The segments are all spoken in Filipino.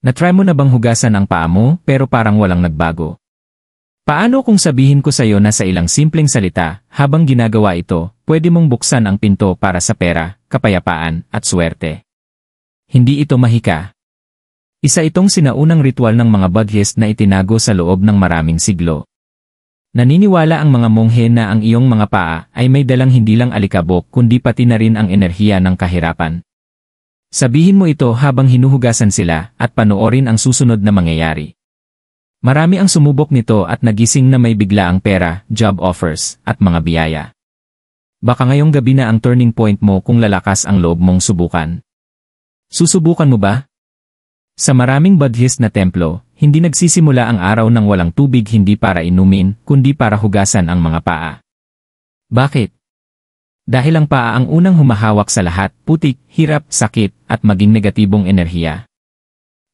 Na-try mo na bang hugasan ang paa mo pero parang walang nagbago? Paano kung sabihin ko sa'yo na sa ilang simpleng salita, habang ginagawa ito, pwede mong buksan ang pinto para sa pera, kapayapaan, at swerte? Hindi ito mahika. Isa itong sinaunang ritual ng mga Buddhist na itinago sa loob ng maraming siglo. Naniniwala ang mga monghe na ang iyong mga paa ay may dalang hindi lang alikabok kundi pati na rin ang enerhiya ng kahirapan. Sabihin mo ito habang hinuhugasan sila at panoorin ang susunod na mangyayari. Marami ang sumubok nito at nagising na may bigla ang pera, job offers, at mga biyaya. Baka ngayong gabi na ang turning point mo kung lalakas ang loob mong subukan. Susubukan mo ba? Sa maraming Buddhist na templo, hindi nagsisimula ang araw ng walang tubig hindi para inumin, kundi para hugasan ang mga paa. Bakit? Dahil ang paa ang unang humahawak sa lahat, putik, hirap, sakit, at maging negatibong enerhiya.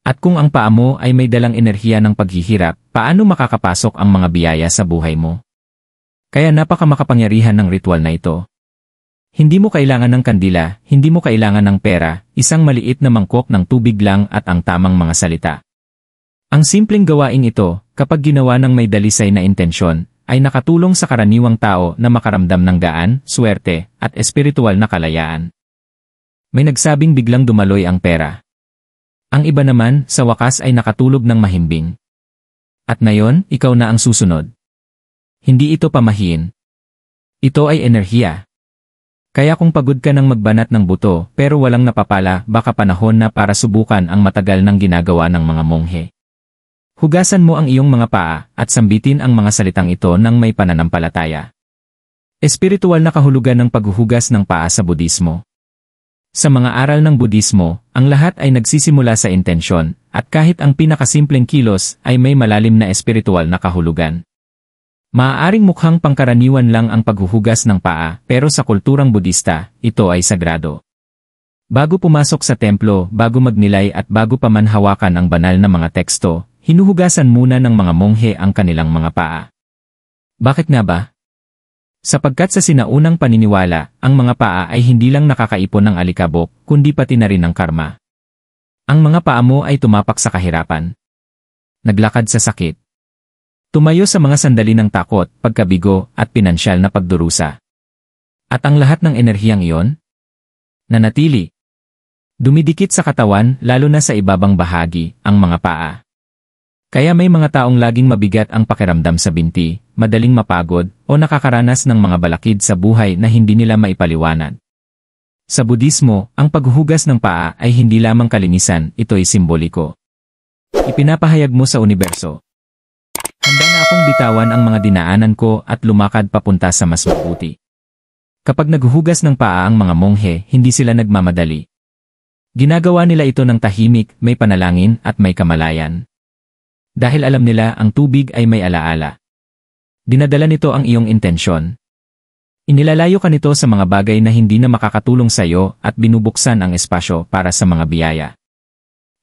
At kung ang paa mo ay may dalang enerhiya ng paghihirap, paano makakapasok ang mga biyaya sa buhay mo? Kaya napakamakapangyarihan ng ritual na ito. Hindi mo kailangan ng kandila, hindi mo kailangan ng pera, isang maliit na mangkok ng tubig lang at ang tamang mga salita. Ang simpleng gawaing ito, kapag ginawa ng may dalisay na intensyon, ay nakatulong sa karaniwang tao na makaramdam ng gaan, swerte, at espiritual na kalayaan. May nagsabing biglang dumaloy ang pera. Ang iba naman, sa wakas ay nakatulog ng mahimbing. At ngayon, ikaw na ang susunod. Hindi ito pamahiin. Ito ay enerhiya. Kaya kung pagod ka ng magbanat ng buto pero walang napapala, baka panahon na para subukan ang matagal ng ginagawa ng mga monghe. Hugasan mo ang iyong mga paa at sambitin ang mga salitang ito ng may pananampalataya. Espiritual na kahulugan ng paghuhugas ng paa sa Budismo. Sa mga aral ng Budismo, ang lahat ay nagsisimula sa intensyon, at kahit ang pinakasimpleng kilos ay may malalim na espiritual na kahulugan. Maaaring mukhang pangkaraniwan lang ang paghuhugas ng paa, pero sa kulturang Budista, ito ay sagrado. Bago pumasok sa templo, bago magnilay at bago pa man hawakan ang banal na mga teksto, hinuhugasan muna ng mga monghe ang kanilang mga paa. Bakit nga ba? Sapagkat sa sinaunang paniniwala, ang mga paa ay hindi lang nakakaipon ng alikabok, kundi pati na rin ng karma. Ang mga paa mo ay tumapak sa kahirapan. Naglakad sa sakit. Tumayo sa mga sandali ng takot, pagkabigo, at pinansyal na pagdurusa. At ang lahat ng enerhiyang iyon? Nanatili. Dumidikit sa katawan, lalo na sa ibabang bahagi, ang mga paa. Kaya may mga taong laging mabigat ang pakiramdam sa binti, madaling mapagod, o nakakaranas ng mga balakid sa buhay na hindi nila maipaliwanag. Sa Budismo, ang paghuhugas ng paa ay hindi lamang kalinisan, ito'y simboliko. Ipinapahayag mo sa universo. Handa na akong bitawan ang mga dinaanan ko at lumakad papunta sa mas mabuti. Kapag naghuhugas ng paa ang mga monghe, hindi sila nagmamadali. Ginagawa nila ito ng tahimik, may panalangin, at may kamalayan. Dahil alam nila ang tubig ay may alaala. Dinadala nito ang iyong intensyon. Inilalayo ka nito sa mga bagay na hindi na makakatulong sa iyo at binubuksan ang espasyo para sa mga biyaya.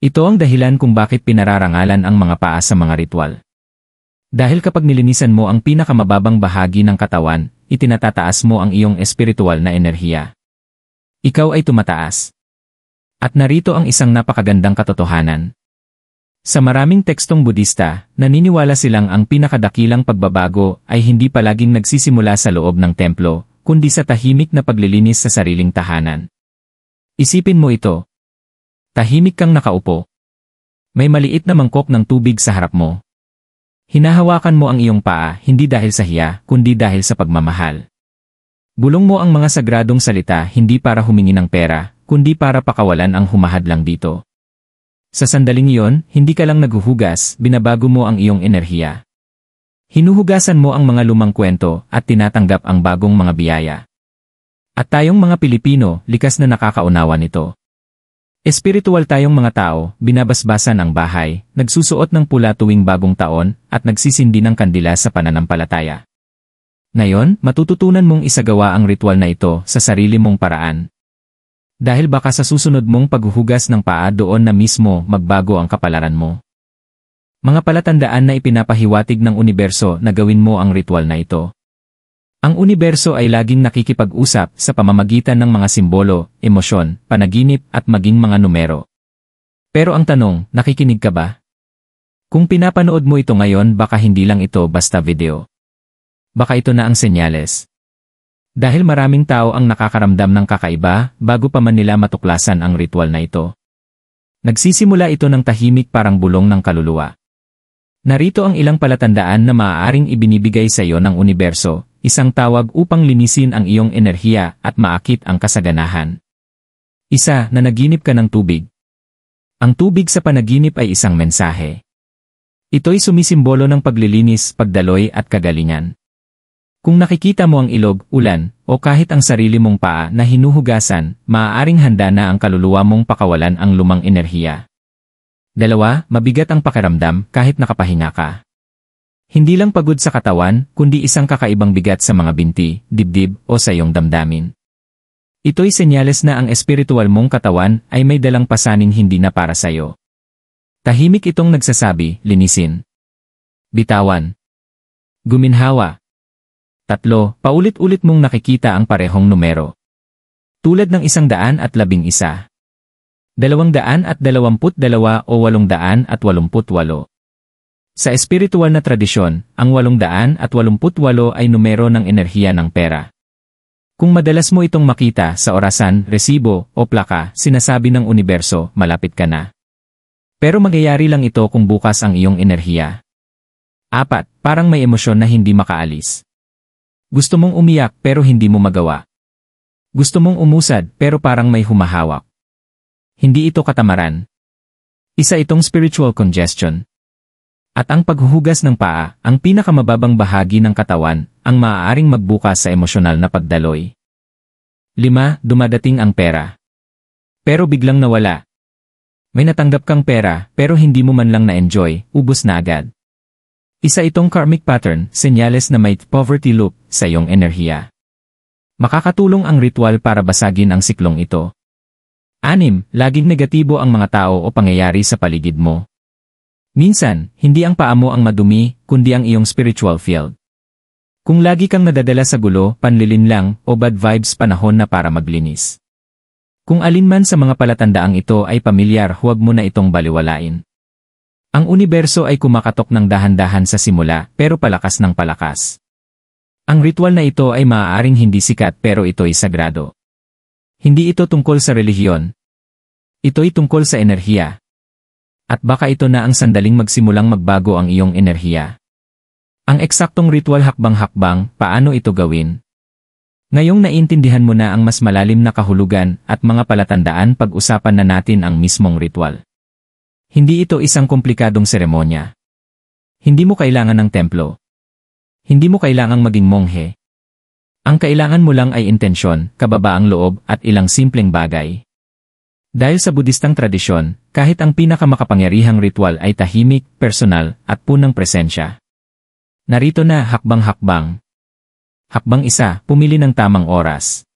Ito ang dahilan kung bakit pinararangalan ang mga paa sa mga ritual. Dahil kapag nilinisan mo ang pinakamababang bahagi ng katawan, itinatataas mo ang iyong espiritual na enerhiya. Ikaw ay tumataas. At narito ang isang napakagandang katotohanan. Sa maraming tekstong Budista, naniniwala silang ang pinakadakilang pagbabago ay hindi palaging nagsisimula sa loob ng templo, kundi sa tahimik na paglilinis sa sariling tahanan. Isipin mo ito. Tahimik kang nakaupo. May maliit na mangkok ng tubig sa harap mo. Hinahawakan mo ang iyong paa hindi dahil sa hiya, kundi dahil sa pagmamahal. Bulong mo ang mga sagradong salita hindi para humingi ng pera, kundi para pakawalan ang humahadlang dito. Sa sandaling iyon, hindi ka lang naghuhugas, binabago mo ang iyong enerhiya. Hinuhugasan mo ang mga lumang kwento at tinatanggap ang bagong mga biyaya. At tayong mga Pilipino, likas na nakakaunawa nito. Espiritual tayong mga tao, binabasbasan ang bahay, nagsusuot ng pula tuwing bagong taon, at nagsisindi ng kandila sa pananampalataya. Ngayon, matututunan mong isagawa ang ritual na ito sa sarili mong paraan. Dahil baka sa susunod mong paghuhugas ng paa doon na mismo magbago ang kapalaran mo. Mga palatandaan na ipinapahiwatig ng universo na gawin mo ang ritual na ito. Ang universo ay laging nakikipag-usap sa pamamagitan ng mga simbolo, emosyon, panaginip at maging mga numero. Pero ang tanong, nakikinig ka ba? Kung pinapanood mo ito ngayon, baka hindi lang ito basta video. Baka ito na ang senyales. Dahil maraming tao ang nakakaramdam ng kakaiba bago pa man nila matuklasan ang ritual na ito. Nagsisimula ito ng tahimik parang bulong ng kaluluwa. Narito ang ilang palatandaan na maaaring ibinibigay sa iyo ng universo, isang tawag upang linisin ang iyong enerhiya at maakit ang kasaganahan. Isa, nanaginip ka ng tubig. Ang tubig sa panaginip ay isang mensahe. Ito'y sumisimbolo ng paglilinis, pagdaloy at kagalingan. Kung nakikita mo ang ilog, ulan, o kahit ang sarili mong paa na hinuhugasan, maaaring handa na ang kaluluwa mong pakawalan ang lumang enerhiya. 2, mabigat ang pakiramdam kahit nakapahinga ka. Hindi lang pagod sa katawan, kundi isang kakaibang bigat sa mga binti, dibdib, o sa iyong damdamin. Ito'y senyales na ang espiritual mong katawan ay may dalang pasaning hindi na para sa iyo. Tahimik itong nagsasabi, linisin. Bitawan. Guminhawa. 3, paulit-ulit mong nakikita ang parehong numero. Tulad ng 111, 222 o 888. Sa espiritual na tradisyon, ang 888 ay numero ng enerhiya ng pera. Kung madalas mo itong makita sa orasan, resibo, o plaka, sinasabi ng universo, malapit ka na. Pero magyayari lang ito kung bukas ang iyong enerhiya. 4, parang may emosyon na hindi makaalis. Gusto mong umiyak pero hindi mo magawa. Gusto mong umusad pero parang may humahawak. Hindi ito katamaran. Isa itong spiritual congestion. At ang paghuhugas ng paa, ang pinakamababang bahagi ng katawan, ang maaaring magbukas sa emosyonal na pagdaloy. 5, dumadating ang pera. Pero biglang nawala. May natanggap kang pera, pero hindi mo man lang na-enjoy, ubos na agad. Isa itong karmic pattern, senyales na may poverty loop sa iyong enerhiya. Makakatulong ang ritual para basagin ang siklong ito. 6, laging negatibo ang mga tao o pangyayari sa paligid mo. Minsan, hindi ang paa mo ang madumi, kundi ang iyong spiritual field. Kung lagi kang nadadala sa gulo, panlilinlang, o bad vibes, panahon na para maglinis. Kung alinman sa mga palatandaang ito ay pamilyar, huwag mo na itong baliwalain. Ang universo ay kumakatok ng dahan-dahan sa simula, pero palakas ng palakas. Ang ritual na ito ay maaaring hindi sikat pero ito'y sagrado. Hindi ito tungkol sa relihiyon. Ito'y tungkol sa enerhiya. At baka ito na ang sandaling magsimulang magbago ang iyong enerhiya. Ang eksaktong ritual hakbang-hakbang, paano ito gawin? Ngayong naintindihan mo na ang mas malalim na kahulugan at mga palatandaan, pag-usapan na natin ang mismong ritual. Hindi ito isang komplikadong seremonya. Hindi mo kailangan ng templo. Hindi mo kailangang maging monghe. Ang kailangan mo lang ay intensyon, kababaang loob at ilang simpleng bagay. Dahil sa Budistang tradisyon, kahit ang pinakamakapangyarihang ritual ay tahimik, personal, at punang presensya. Narito na hakbang-hakbang. Hakbang 1, pumili ng tamang oras.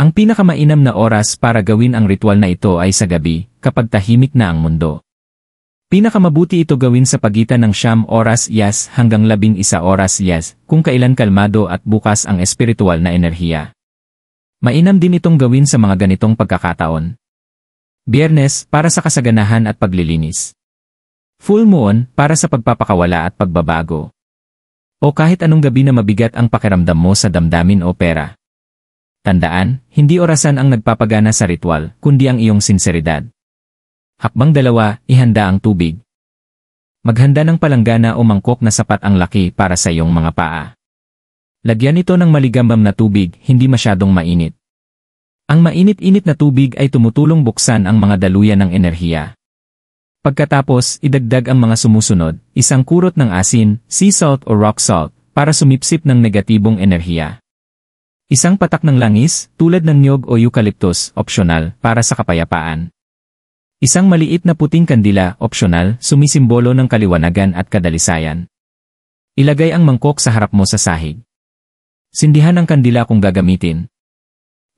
Ang pinakamainam na oras para gawin ang ritual na ito ay sa gabi, kapag tahimik na ang mundo. Pinakamabuti ito gawin sa pagitan ng 9 oras yas hanggang 11 oras yas, kung kailan kalmado at bukas ang espiritual na enerhiya. Mainam din itong gawin sa mga ganitong pagkakataon. Biyernes, para sa kasaganahan at paglilinis. Full moon, para sa pagpapakawala at pagbabago. O kahit anong gabi na mabigat ang pakiramdam mo sa damdamin o pera. Tandaan, hindi orasan ang nagpapagana sa ritual, kundi ang iyong sinseridad. Hakbang 2, ihanda ang tubig. Maghanda ng palanggana o mangkok na sapat ang laki para sa iyong mga paa. Lagyan ito ng maligambam na tubig, hindi masyadong mainit. Ang mainit-init na tubig ay tumutulong buksan ang mga daluyan ng enerhiya. Pagkatapos, idagdag ang mga sumusunod, isang kurot ng asin, sea salt o rock salt, para sumipsip ng negatibong enerhiya. Isang patak ng langis, tulad ng niyog o eucalyptus, opsyonal, para sa kapayapaan. Isang maliit na puting kandila, opsyonal, sumisimbolo ng kaliwanagan at kadalisayan. Ilagay ang mangkok sa harap mo sa sahig. Sindihan ang kandila kung gagamitin.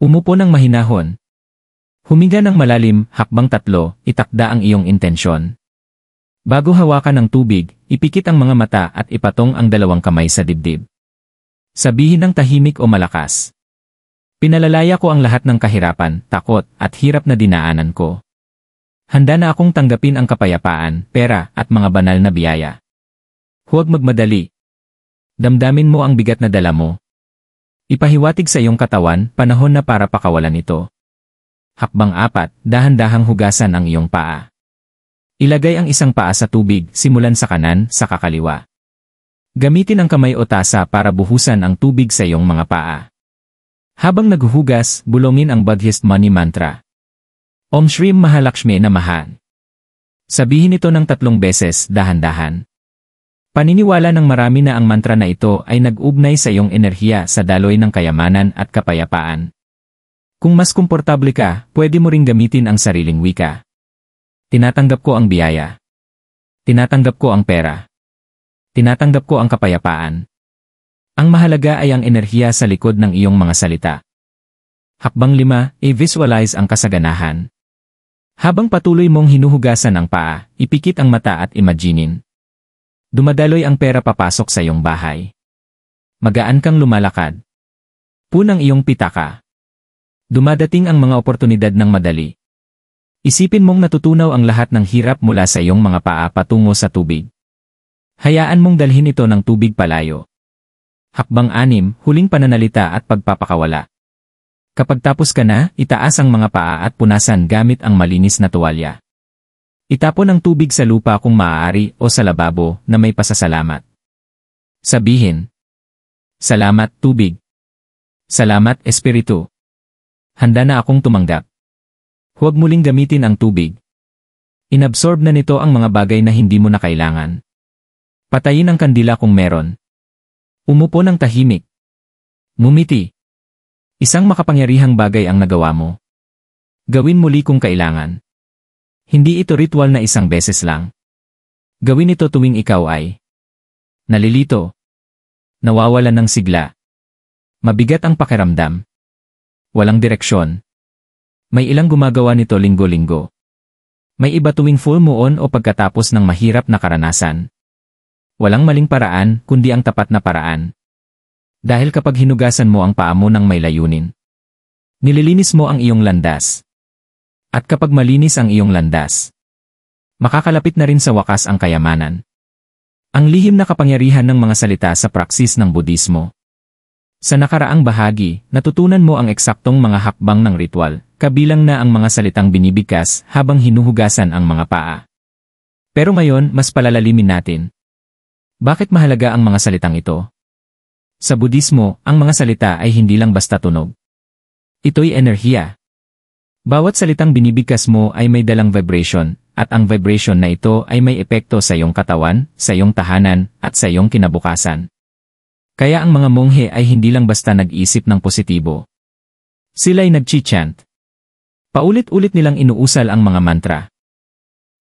Umupo ng mahinahon. Huminga ng malalim, hakbang 3, itakda ang iyong intensyon. Bago hawakan ng tubig, ipikit ang mga mata at ipatong ang 2 kamay sa dibdib. Sabihin ng tahimik o malakas. Pinalalaya ko ang lahat ng kahirapan, takot, at hirap na dinaanan ko. Handa na akong tanggapin ang kapayapaan, pera, at mga banal na biyaya. Huwag magmadali. Damdamin mo ang bigat na dala mo. Ipahiwatig sa iyong katawan, panahon na para pakawalan ito. Hakbang 4, dahan-dahang hugasan ang iyong paa. Ilagay ang isang paa sa tubig, simulan sa kanan, sa kakaliwa. Gamitin ang kamay o tasa para buhusan ang tubig sa iyong mga paa. Habang naghuhugas, bulongin ang Buddhist money mantra. Om Shri Mahalakshmi Namaha. Sabihin ito ng 3 beses, dahan-dahan. Paniniwala ng marami na ang mantra na ito ay nag-ugnay sa iyong enerhiya sa daloy ng kayamanan at kapayapaan. Kung mas komportable ka, pwede mo ring gamitin ang sariling wika. Tinatanggap ko ang biyaya. Tinatanggap ko ang pera. Tinatanggap ko ang kapayapaan. Ang mahalaga ay ang enerhiya sa likod ng iyong mga salita. Hakbang 5, i-visualize ang kasaganahan. Habang patuloy mong hinuhugasan ang paa, ipikit ang mata at imaginin. Dumadaloy ang pera papasok sa iyong bahay. Magaan kang lumalakad. Punang iyong pitaka. Dumadating ang mga oportunidad ng madali. Isipin mong natutunaw ang lahat ng hirap mula sa iyong mga paa patungo sa tubig. Hayaan mong dalhin ito ng tubig palayo. Hakbang 6, huling pananalita at pagpapakawala. Kapag tapos ka na, itaas ang mga paa at punasan gamit ang malinis na tuwalya. Itapon ang tubig sa lupa kung maaari o sa lababo na may pasasalamat. Sabihin, "Salamat, tubig. Salamat, Espiritu. Handa na akong tumanggap." Huwag muling gamitin ang tubig. Inabsorb na nito ang mga bagay na hindi mo na kailangan. Patayin ang kandila kung meron. Umupo ng tahimik. Ngumiti. Isang makapangyarihang bagay ang nagawa mo. Gawin muli kung kailangan. Hindi ito ritual na isang beses lang. Gawin ito tuwing ikaw ay nalilito, nawawalan ng sigla, mabigat ang pakiramdam, walang direksyon. May ilang gumagawa nito linggo-linggo. May iba tuwing full moon o pagkatapos ng mahirap na karanasan. Walang maling paraan, kundi ang tapat na paraan. Dahil kapag hinugasan mo ang paa mo ng may layunin, nililinis mo ang iyong landas. At kapag malinis ang iyong landas, makakalapit na rin sa wakas ang kayamanan. Ang lihim na kapangyarihan ng mga salita sa praksis ng Budismo. Sa nakaraang bahagi, natutunan mo ang eksaktong mga hakbang ng ritual, kabilang na ang mga salitang binibigkas habang hinuhugasan ang mga paa. Pero ngayon, mas palalalimin natin. Bakit mahalaga ang mga salitang ito? Sa Budismo, ang mga salita ay hindi lang basta tunog. Ito'y enerhiya. Bawat salitang binibigkas mo ay may dalang vibration, at ang vibration na ito ay may epekto sa iyong katawan, sa iyong tahanan, at sa iyong kinabukasan. Kaya ang mga monghe ay hindi lang basta nag-isip ng positibo. Sila'y nag-chant. Paulit-ulit nilang inuusal ang mga mantra.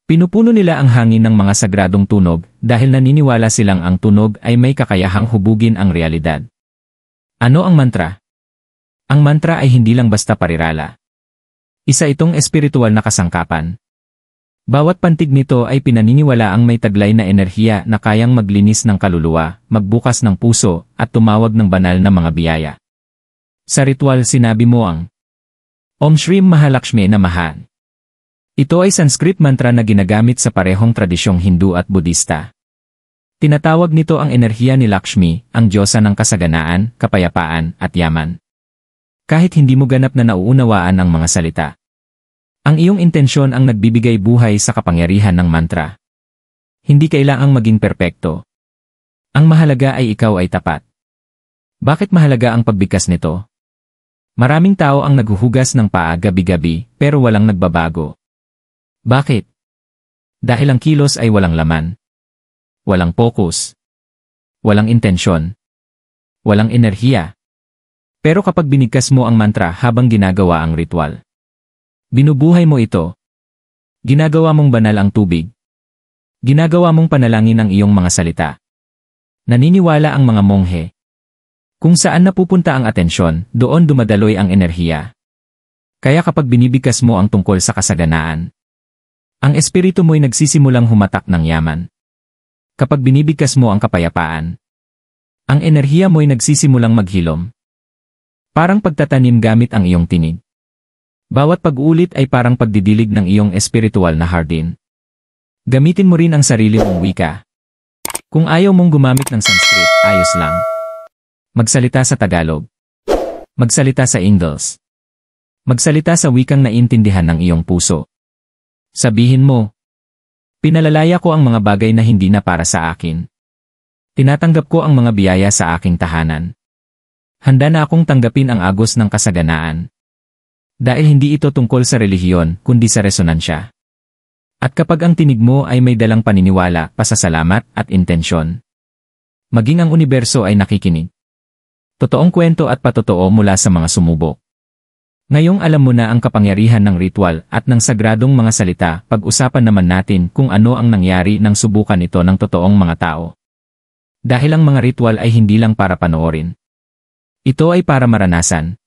Pinupuno nila ang hangin ng mga sagradong tunog dahil naniniwala silang ang tunog ay may kakayahang hubugin ang realidad. Ano ang mantra? Ang mantra ay hindi lang basta parirala. Isa itong espiritual na kasangkapan. Bawat pantig nito ay pinaniniwala ang may taglay na enerhiya na kayang maglinis ng kaluluwa, magbukas ng puso, at tumawag ng banal na mga biyaya. Sa ritual sinabi mo ang Om Shri Mahalakshmi Namaha. Ito ay Sanskrit mantra na ginagamit sa parehong tradisyong Hindu at Budista. Tinatawag nito ang enerhiya ni Lakshmi, ang diyosa ng kasaganaan, kapayapaan, at yaman. Kahit hindi mo ganap na nauunawaan ang mga salita. Ang iyong intensyon ang nagbibigay buhay sa kapangyarihan ng mantra. Hindi kailangang maging perpekto. Ang mahalaga ay ikaw ay tapat. Bakit mahalaga ang pagbigkas nito? Maraming tao ang naghuhugas ng paa gabi-gabi pero walang nagbabago. Bakit? Dahil ang kilos ay walang laman. Walang focus. Walang intensyon. Walang enerhiya. Pero kapag binigkas mo ang mantra habang ginagawa ang ritual, binubuhay mo ito. Ginagawa mong banal ang tubig. Ginagawa mong panalangin ang iyong mga salita. Naniniwala ang mga monghe. Kung saan napupunta ang atensyon, doon dumadaloy ang enerhiya. Kaya kapag binibigkas mo ang tungkol sa kasaganaan, ang espiritu mo'y nagsisimulang humatak ng yaman. Kapag binibigkas mo ang kapayapaan, ang enerhiya mo'y nagsisimulang maghilom. Parang pagtatanim gamit ang iyong tinig. Bawat pag-ulit ay parang pagdidilig ng iyong espiritual na hardin. Gamitin mo rin ang sarili mong wika. Kung ayaw mong gumamit ng Sanskrit, ayos lang. Magsalita sa Tagalog. Magsalita sa English. Magsalita sa wikang naiintindihan ng iyong puso. Sabihin mo, pinalalaya ko ang mga bagay na hindi na para sa akin. Tinatanggap ko ang mga biyaya sa aking tahanan. Handa na akong tanggapin ang agos ng kasaganaan. Dahil hindi ito tungkol sa relihiyon, kundi sa resonansya. At kapag ang tinig mo ay may dalang paniniwala, pasasalamat at intensyon, maging ang universo ay nakikinig. Totoong kwento at patotoo mula sa mga sumubok. Ngayong alam mo na ang kapangyarihan ng ritual at ng sagradong mga salita, pag-usapan naman natin kung ano ang nangyari nang subukan ito ng totoong mga tao. Dahil ang mga ritual ay hindi lang para panoorin. Ito ay para maranasan.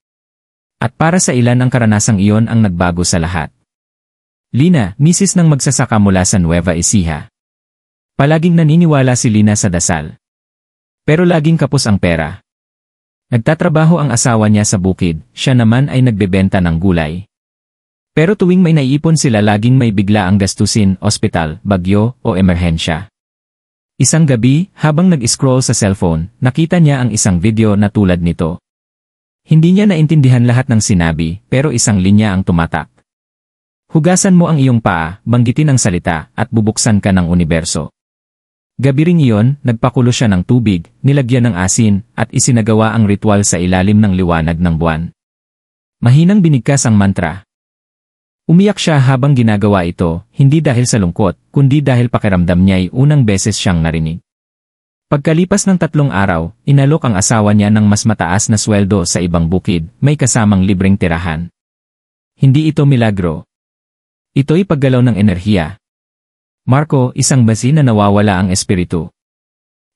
At para sa ilan ang karanasang iyon ang nagbago sa lahat. Lina, misis ng magsasaka mula sa Nueva Ecija. Palaging naniniwala si Lina sa dasal. Pero laging kapos ang pera. Nagtatrabaho ang asawa niya sa bukid, siya naman ay nagbebenta ng gulay. Pero tuwing may naiipon sila laging may bigla ang gastusin, ospital, bagyo, o emerhensya. Isang gabi, habang nag-scroll sa cellphone, nakita niya ang isang video na tulad nito. Hindi niya naintindihan lahat ng sinabi, pero isang linya ang tumatak. Hugasan mo ang iyong paa, banggitin ang salita, at bubuksan ka ng universo. Gabi ring iyon, nagpakulo siya ng tubig, nilagyan ng asin, at isinagawa ang ritual sa ilalim ng liwanag ng buwan. Mahinang binigkas ang mantra. Umiyak siya habang ginagawa ito, hindi dahil sa lungkot, kundi dahil pakiramdam niya ay unang beses siyang narinig. Pagkalipas ng 3 araw, inalok ang asawa niya ng mas mataas na sweldo sa ibang bukid, may kasamang libreng tirahan. Hindi ito milagro. Ito'y paggalaw ng enerhiya. Marco, isang basi na nawawala ang espiritu.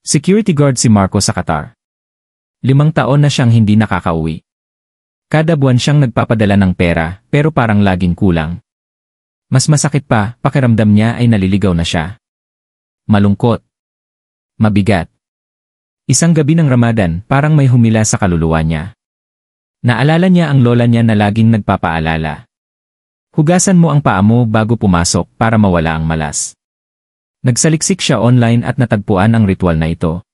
Security guard si Marco sa Qatar. 5 taon na siyang hindi nakakauwi. Kada buwan siyang nagpapadala ng pera, pero parang laging kulang. Mas masakit pa, pakiramdam niya ay naliligaw na siya. Malungkot. Mabigat. Isang gabi ng Ramadan, parang may humila sa kaluluwa niya. Naalala niya ang lola niya na laging nagpapaalala. Hugasan mo ang paa mo bago pumasok para mawala ang malas. Nagsaliksik siya online at natagpuan ang ritual na ito.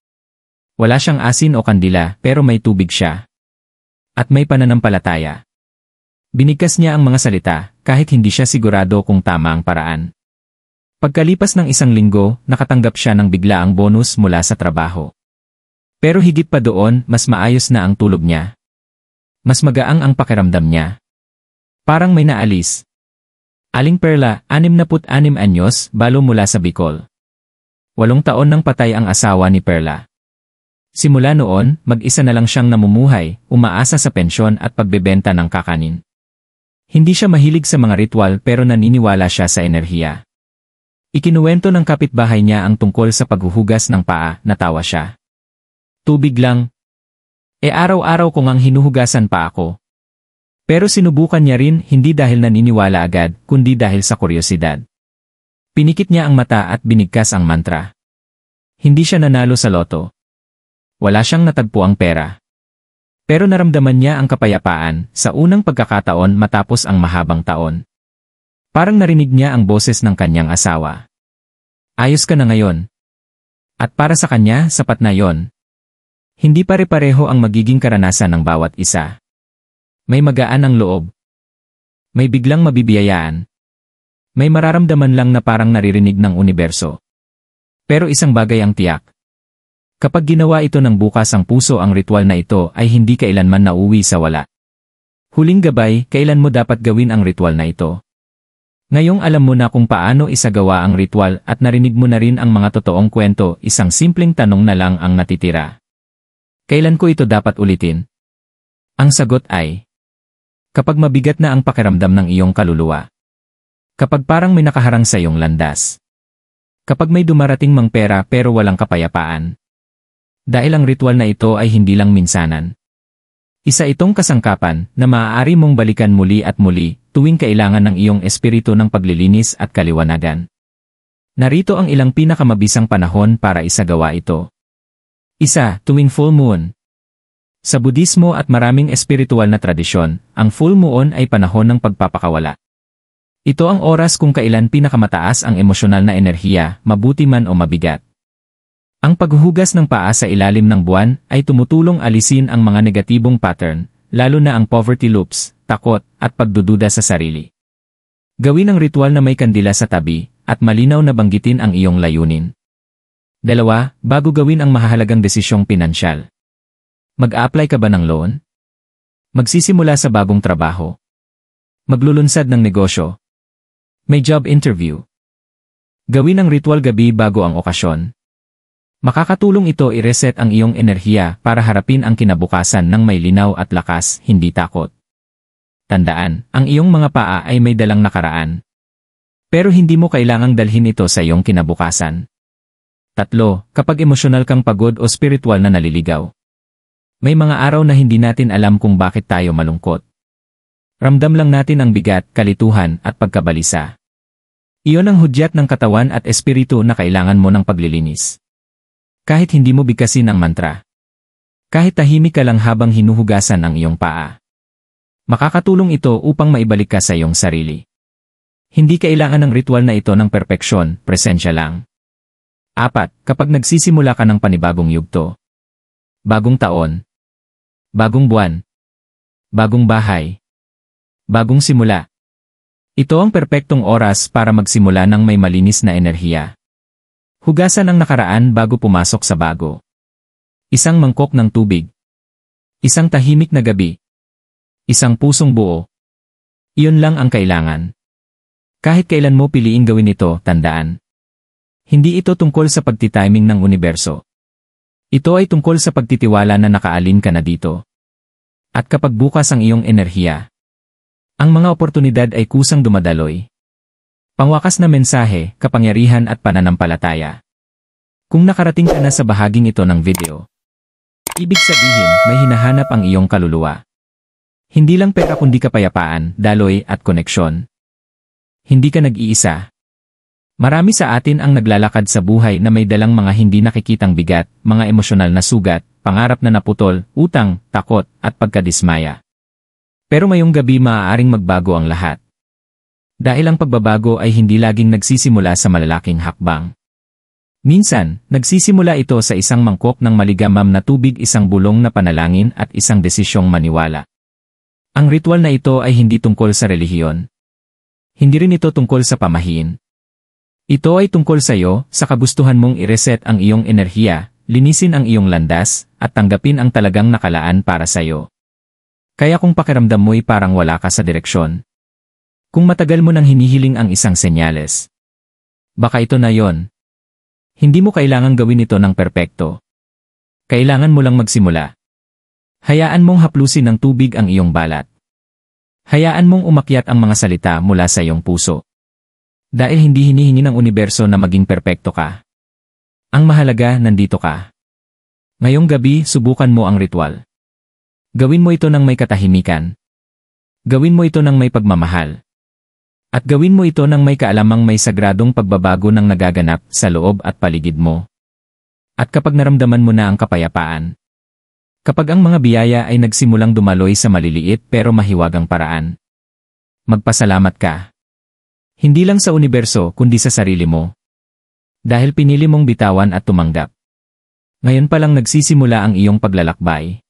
Wala siyang asin o kandila pero may tubig siya. At may pananampalataya. Binigkas niya ang mga salita kahit hindi siya sigurado kung tama ang paraan. Pagkalipas ng 1 linggo, nakatanggap siya ng biglaang bonus mula sa trabaho. Pero higit pa doon, mas maayos na ang tulog niya. Mas magaang ang pakiramdam niya. Parang may naalis. Aling Perla, 66 anyos, balo mula sa Bicol. 8 taon nang patay ang asawa ni Perla. Simula noon, mag-isa na lang siyang namumuhay, umaasa sa pensyon at pagbebenta ng kakanin. Hindi siya mahilig sa mga ritual pero naniniwala siya sa enerhiya. Ikinuwento ng kapitbahay niya ang tungkol sa paghuhugas ng paa, natawa siya. Tubig lang. Araw-araw ko ngang hinuhugasan pa ako. Pero sinubukan niya rin hindi dahil naniniwala agad, kundi dahil sa kuryosidad. Pinikit niya ang mata at binigkas ang mantra. Hindi siya nanalo sa loto. Wala siyang natagpuang pera. Pero naramdaman niya ang kapayapaan sa unang pagkakataon matapos ang mahabang taon. Parang narinig niya ang boses ng kanyang asawa. Ayos ka na ngayon. At para sa kanya, sapat na yon. Hindi pare-pareho ang magiging karanasan ng bawat isa. May magaan ang loob. May biglang mabibiyayaan. May mararamdaman lang na parang naririnig ng universo. Pero isang bagay ang tiyak. Kapag ginawa ito ng bukas ang puso ang ritual na ito ay hindi kailanman nauwi sa wala. Huling gabay, kailan mo dapat gawin ang ritual na ito? Ngayong alam mo na kung paano isagawa ang ritual at narinig mo na rin ang mga totoong kwento, isang simpleng tanong na lang ang natitira. Kailan ko ito dapat ulitin? Ang sagot ay, kapag mabigat na ang pakiramdam ng iyong kaluluwa. Kapag parang may nakaharang sa iyong landas. Kapag may dumarating mang pera pero walang kapayapaan. Dahil ang ritual na ito ay hindi lang minsanan. Isa itong kasangkapan na maaari mong balikan muli at muli tuwing kailangan ng iyong espiritu ng paglilinis at kaliwanagan. Narito ang ilang pinakamabisang panahon para isagawa ito. 1. Tuwing full moon. Sa Budismo at maraming espiritual na tradisyon, ang full moon ay panahon ng pagpapakawala. Ito ang oras kung kailan pinakamataas ang emosyonal na enerhiya, mabuti man o mabigat. Ang paghuhugas ng paa sa ilalim ng buwan ay tumutulong alisin ang mga negatibong pattern, lalo na ang poverty loops, takot, at pagdududa sa sarili. Gawin ang ritual na may kandila sa tabi, at malinaw na banggitin ang iyong layunin. 2. Bago gawin ang mahahalagang desisyong pinansyal. Mag-a-apply ka ba ng loan? Magsisimula sa bagong trabaho? Maglulunsad ng negosyo? May job interview? Gawin ang ritual gabi bago ang okasyon. Makakatulong ito i-reset ang iyong enerhiya para harapin ang kinabukasan ng may linaw at lakas, hindi takot. Tandaan, ang iyong mga paa ay may dalang nakaraan. Pero hindi mo kailangang dalhin ito sa iyong kinabukasan. 3. Kapag emosyonal kang pagod o spiritual na naliligaw. May mga araw na hindi natin alam kung bakit tayo malungkot. Ramdam lang natin ang bigat, kalituhan, at pagkabalisa. Iyon ang hudyat ng katawan at espiritu na kailangan mo ng paglilinis. Kahit hindi mo bigkasin ang mantra. Kahit tahimik ka lang habang hinuhugasan ang iyong paa. Makakatulong ito upang maibalik ka sa iyong sarili. Hindi kailangan ng ritual na ito ng perpeksyon, presensya lang. 4. Kapag nagsisimula ka ng panibagong yugto. Bagong taon. Bagong buwan. Bagong bahay. Bagong simula. Ito ang perpektong oras para magsimula ng may malinis na enerhiya. Hugasan ang nakaraan bago pumasok sa bago. Isang mangkok ng tubig. Isang tahimik na gabi. Isang pusong buo. Iyon lang ang kailangan. Kahit kailan mo piliin gawin ito, tandaan. Hindi ito tungkol sa pagtitiming ng universo. Ito ay tungkol sa pagtitiwala na nakaalin ka na dito. At kapag bukas ang iyong enerhiya, ang mga oportunidad ay kusang dumadaloy. Pangwakas na mensahe, kapangyarihan at pananampalataya. Kung nakarating ka na sa bahaging ito ng video, ibig sabihin may hinahanap ang iyong kaluluwa. Hindi lang pera kundi kapayapaan, daloy at koneksyon. Hindi ka nag-iisa. Marami sa atin ang naglalakad sa buhay na may dalang mga hindi nakikitang bigat, mga emosyonal na sugat, pangarap na naputol, utang, takot, at pagkadismaya. Pero ngayong gabi maaaring magbago ang lahat. Dahil ang pagbabago ay hindi laging nagsisimula sa malalaking hakbang. Minsan, nagsisimula ito sa isang mangkok ng maligamam na tubig, isang bulong na panalangin at isang desisyong maniwala. Ang ritual na ito ay hindi tungkol sa relihiyon. Hindi rin ito tungkol sa pamahiin. Ito ay tungkol sa iyo, sa kagustuhan mong i-reset ang iyong enerhiya, linisin ang iyong landas, at tanggapin ang talagang nakalaan para sa iyo. Kaya kung pakiramdam mo'y parang wala ka sa direksyon. Kung matagal mo nang hinihiling ang isang senyales. Baka ito na yon. Hindi mo kailangang gawin ito ng perpekto. Kailangan mo lang magsimula. Hayaan mong haplusin ng tubig ang iyong balat. Hayaan mong umakyat ang mga salita mula sa iyong puso. Dahil hindi hinihingi ng universo na maging perpekto ka. Ang mahalaga, nandito ka. Ngayong gabi, subukan mo ang ritual. Gawin mo ito ng may katahimikan. Gawin mo ito ng may pagmamahal. At gawin mo ito ng may kaalamang may sagradong pagbabago ng nagaganap sa loob at paligid mo. At kapag naramdaman mo na ang kapayapaan, kapag ang mga biyaya ay nagsimulang dumaloy sa maliliit pero mahiwagang paraan, magpasalamat ka. Hindi lang sa universo kundi sa sarili mo. Dahil pinili mong bitawan at tumanggap. Ngayon pa lang nagsisimula ang iyong paglalakbay.